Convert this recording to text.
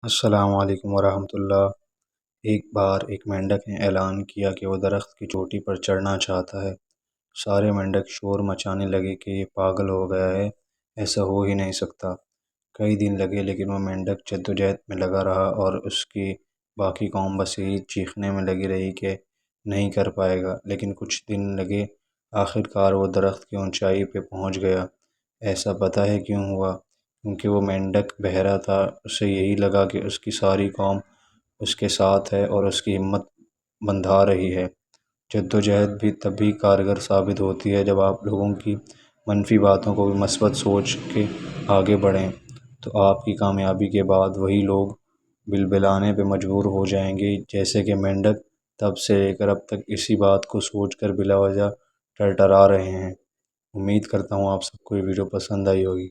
السلام علیکم ورحمۃ اللہ۔ ایک بار ایک مینڈک نے اعلان کیا کہ وہ درخت کی چوٹی پر چڑھنا چاہتا ہے۔ سارے مینڈک شور مچانے لگے کہ یہ پاگل ہو گیا ہے، ایسا ہو ہی نہیں سکتا۔ کئی دن لگے لیکن وہ مینڈک جدوجہد میں لگا رہا اور اس کی باقی قوم بس یہی چیخنے میں لگی رہی کہ نہیں کر پائے گا۔ لیکن کچھ دن لگے، آخر کار وہ درخت کی اونچائی پہ پہنچ گیا۔ ایسا پتہ ہے کیوں ہوا؟ کیونکہ وہ مینڈک بہرا تھا۔ اسے یہی لگا کہ اس کی ساری قوم اس کے ساتھ ہے اور اس کی ہمت بندھا رہی ہے۔ جدوجہد بھی تبھی کارگر ثابت ہوتی ہے جب آپ لوگوں کی منفی باتوں کو بھی مثبت سوچ کے آگے بڑھیں، تو آپ کی کامیابی کے بعد وہی لوگ بلبلانے پہ مجبور ہو جائیں گے جیسے کہ مینڈک تب سے لے کر اب تک اسی بات کو سوچ کر بلا وجہ ٹرٹرا رہے ہیں۔ امید کرتا ہوں آپ سب کو یہ ویڈیو پسند آئی ہوگی۔